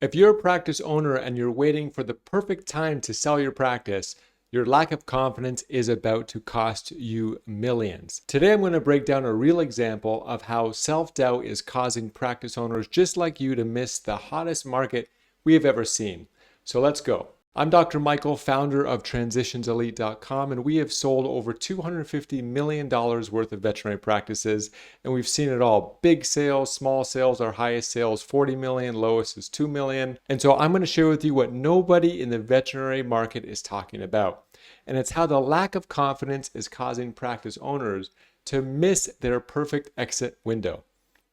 If you're a practice owner and you're waiting for the perfect time to sell your practice, your lack of confidence is about to cost you millions. Today, I'm going to break down a real example of how self-doubt is causing practice owners just like you to miss the hottest market we have ever seen. So let's go. I'm Dr. Michael, founder of TransitionsElite.com, and we have sold over $250 million worth of veterinary practices, and we've seen it all. Big sales, small sales, our highest sales, 40 million, lowest is 2 million. And so I'm going to share with you what nobody in the veterinary market is talking about. And it's how the lack of confidence is causing practice owners to miss their perfect exit window.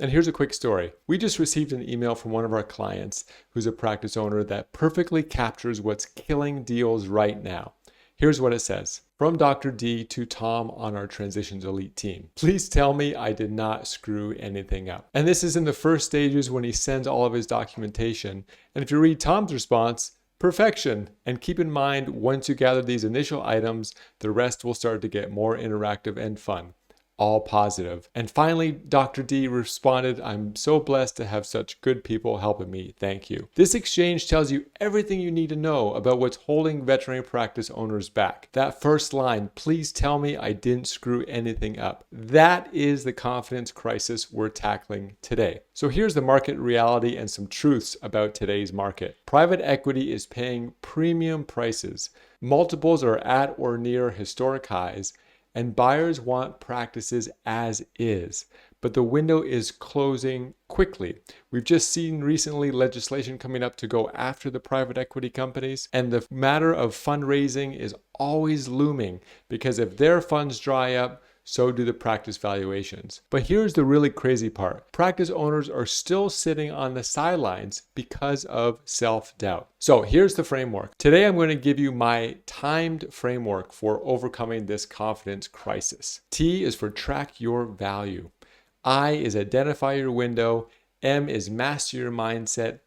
And here's a quick story. We just received an email from one of our clients who's a practice owner that perfectly captures what's killing deals right now. Here's what it says. From Dr. D to Tom on our Transitions Elite team. Please tell me I did not screw anything up. And this is in the first stages when he sends all of his documentation. And if you read Tom's response, perfection. And keep in mind, once you gather these initial items, the rest will start to get more interactive and fun. All positive. And finally, Dr. D responded, I'm so blessed to have such good people helping me. Thank you. This exchange tells you everything you need to know about what's holding veterinary practice owners back. That first line, please tell me I didn't screw anything up. That is the confidence crisis we're tackling today. So here's the market reality and some truths about today's market. Private equity is paying premium prices. Multiples are at or near historic highs. And buyers want practices as is, but the window is closing quickly. We've just seen recently legislation coming up to go after the private equity companies, and the matter of fundraising is always looming because if their funds dry up, so do the practice valuations. But here's the really crazy part. Practice owners are still sitting on the sidelines because of self-doubt. So here's the framework. Today I'm going to give you my timed framework for overcoming this confidence crisis. T is for track your value. I is identify your window. M is master your mindset.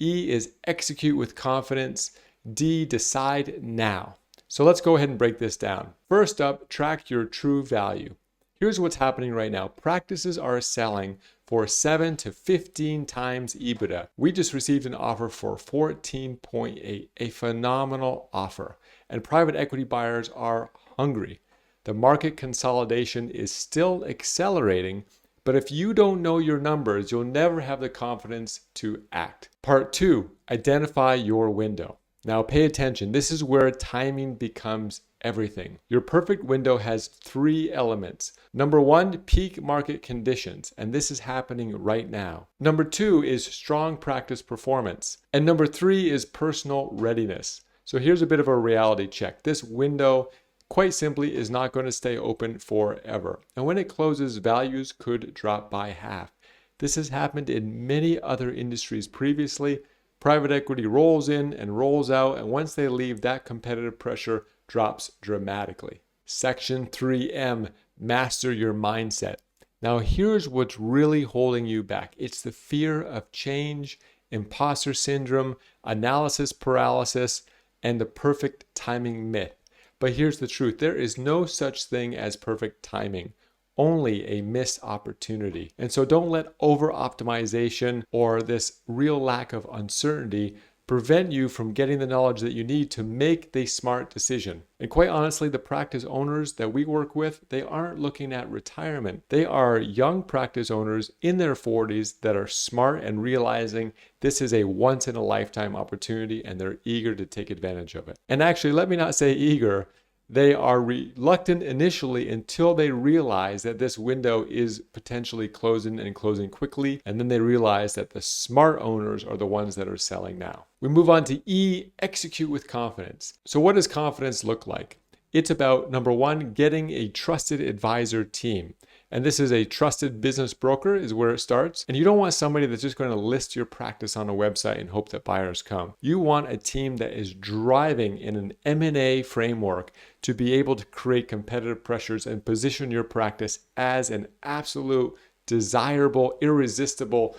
E is execute with confidence. D, decide now. So let's go ahead and break this down. First up, track your true value. Here's what's happening right now. Practices are selling for 7 to 15 times EBITDA. We just received an offer for 14.8, a phenomenal offer. And private equity buyers are hungry. The market consolidation is still accelerating, but if you don't know your numbers, you'll never have the confidence to act. Part 2, identify your window. Now pay attention, this is where timing becomes everything. Your perfect window has 3 elements. Number 1, peak market conditions, and this is happening right now. Number 2 is strong practice performance. And number 3 is personal readiness. So here's a bit of a reality check. This window, quite simply, is not going to stay open forever. And when it closes, values could drop by half. This has happened in many other industries previously. Private equity rolls in and rolls out, and once they leave, that competitive pressure drops dramatically. Section 3M, master your mindset. Now here's what's really holding you back. It's the fear of change, imposter syndrome, analysis paralysis, and the perfect timing myth. But here's the truth. There is no such thing as perfect timing. Only a missed opportunity. And so don't let over-optimization or this real lack of uncertainty prevent you from getting the knowledge that you need to make the smart decision. And quite honestly, the practice owners that we work with, they aren't looking at retirement. They are young practice owners in their 40s that are smart and realizing this is a once-in-a-lifetime opportunity and they're eager to take advantage of it. And actually, let me not say eager. They are reluctant initially until they realize that this window is potentially closing and closing quickly. And then they realize that the smart owners are the ones that are selling now. We move on to E, execute with confidence. So what does confidence look like? It's about, number 1, getting a trusted advisor team. And this is a trusted business broker is where it starts. And you don't want somebody that's just going to list your practice on a website and hope that buyers come. You want a team that is driving in an M&A framework to be able to create competitive pressures and position your practice as an absolute desirable, irresistible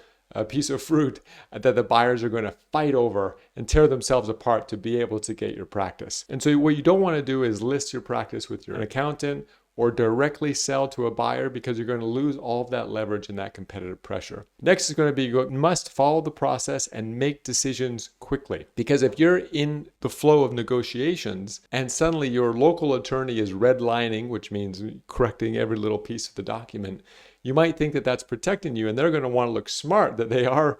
piece of fruit that the buyers are going to fight over and tear themselves apart to be able to get your practice. And so what you don't want to do is list your practice with your accountant or directly sell to a buyer, because you're going to lose all of that leverage and that competitive pressure. Next is going to be you must follow the process and make decisions quickly. Because if you're in the flow of negotiations and suddenly your local attorney is redlining, which means correcting every little piece of the document, you might think that that's protecting you, and they're going to want to look smart that they are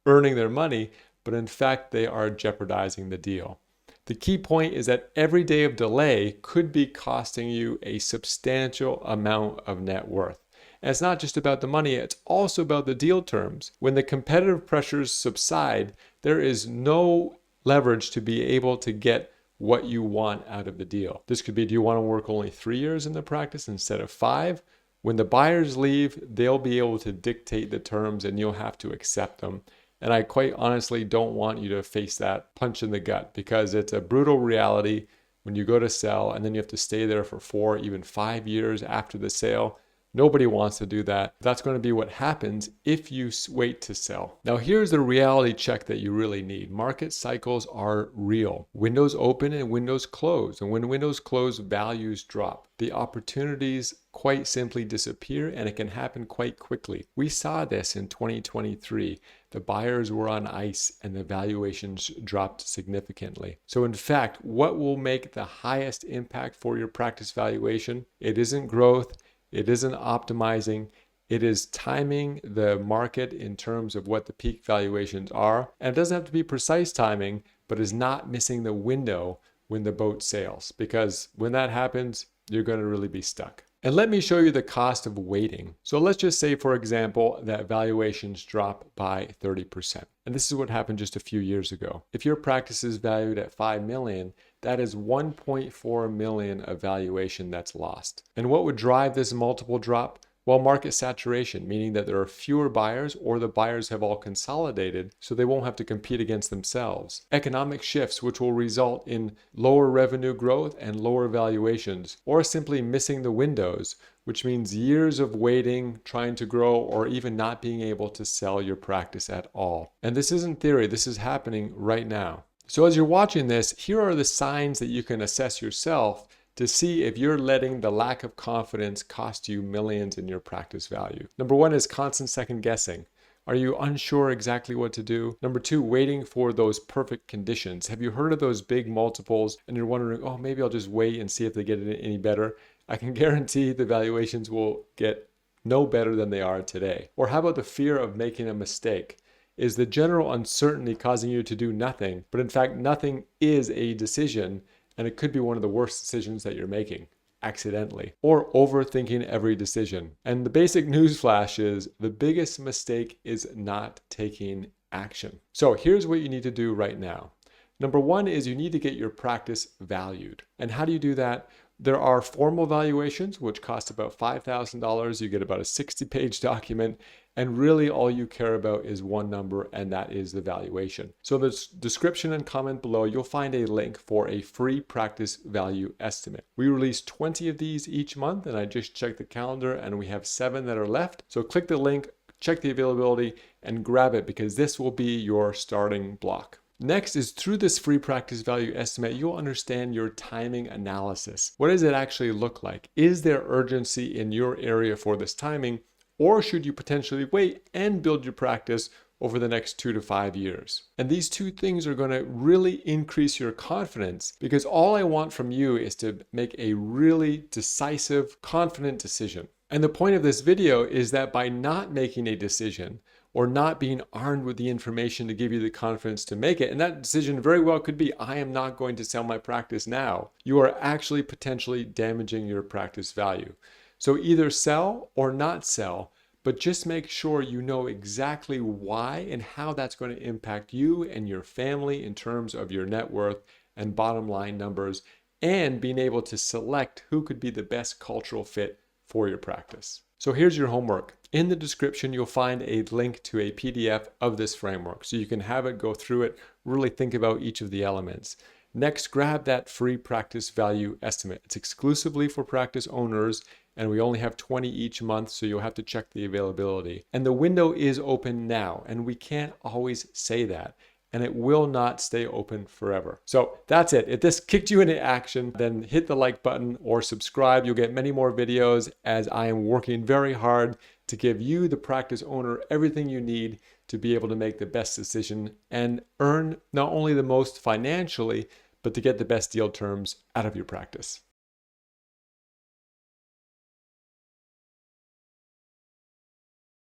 earning their money, but in fact they are jeopardizing the deal. The key point is that every day of delay could be costing you a substantial amount of net worth. And it's not just about the money, it's also about the deal terms. When the competitive pressures subside, there is no leverage to be able to get what you want out of the deal. This could be, do you want to work only 3 years in the practice instead of 5? When the buyers leave, they'll be able to dictate the terms and you'll have to accept them. And I quite honestly don't want you to face that punch in the gut, because it's a brutal reality when you go to sell and then you have to stay there for 4, even 5 years after the sale. Nobody wants to do that. That's going to be what happens if you wait to sell. Now, here's the reality check that you really need. Market cycles are real. Windows open and windows close. And when windows close, values drop. The opportunities quite simply disappear, and it can happen quite quickly. We saw this in 2023. The buyers were on ice and the valuations dropped significantly. So in fact, what will make the highest impact for your practice valuation? It isn't growth. It isn't optimizing. It is timing the market in terms of what the peak valuations are. And it doesn't have to be precise timing, but is not missing the window when the boat sails. Because when that happens, you're going to really be stuck. And let me show you the cost of waiting. So let's just say, for example, that valuations drop by 30%. And this is what happened just a few years ago. If your practice is valued at $5 million, that is $1.4 million of valuation that's lost. And what would drive this multiple drop? Well, market saturation, meaning that there are fewer buyers, or the buyers have all consolidated, so they won't have to compete against themselves. Economic shifts, which will result in lower revenue growth and lower valuations, or simply missing the windows, which means years of waiting, trying to grow, or even not being able to sell your practice at all. And this isn't theory, this is happening right now. So as you're watching this, here are the signs that you can assess yourself to see if you're letting the lack of confidence cost you millions in your practice value. Number 1 is constant second guessing. Are you unsure exactly what to do? Number 2, waiting for those perfect conditions. Have you heard of those big multiples and you're wondering, oh, maybe I'll just wait and see if they get any better? I can guarantee the valuations will get no better than they are today. Or how about the fear of making a mistake? Is the general uncertainty causing you to do nothing? But in fact, nothing is a decision, and it could be one of the worst decisions that you're making accidentally. Or overthinking every decision. And the basic news flash is the biggest mistake is not taking action. So here's what you need to do right now. Number 1 is you need to get your practice valued. And how do you do that? There are formal valuations, which cost about $5,000. You get about a 60-page document. And really all you care about is one number, and that is the valuation. So in the description and comment below, you'll find a link for a free practice value estimate. We release 20 of these each month, and I just checked the calendar and we have 7 that are left. So click the link, check the availability, and grab it, because this will be your starting block. Next is, through this free practice value estimate, you'll understand your timing analysis. What does it actually look like? Is there urgency in your area for this timing? Or should you potentially wait and build your practice over the next 2 to 5 years? And these two things are going to really increase your confidence, because all I want from you is to make a really decisive, confident decision. And the point of this video is that by not making a decision, or not being armed with the information to give you the confidence to make it, and that decision very well could be, I am not going to sell my practice now, you are actually potentially damaging your practice value. So either sell or not sell, but just make sure you know exactly why and how that's going to impact you and your family in terms of your net worth and bottom line numbers, and being able to select who could be the best cultural fit for your practice. So here's your homework. In the description, you'll find a link to a PDF of this framework, so you can have it, go through it, really think about each of the elements. Next, grab that free practice value estimate. It's exclusively for practice owners, and we only have 20 each month, so you'll have to check the availability. And the window is open now, and we can't always say that. and it will not stay open forever. So that's it. If this kicked you into action, then hit the like button or subscribe. You'll get many more videos as I am working very hard to give you, the practice owner, everything you need to be able to make the best decision and earn not only the most financially, but to get the best deal terms out of your practice.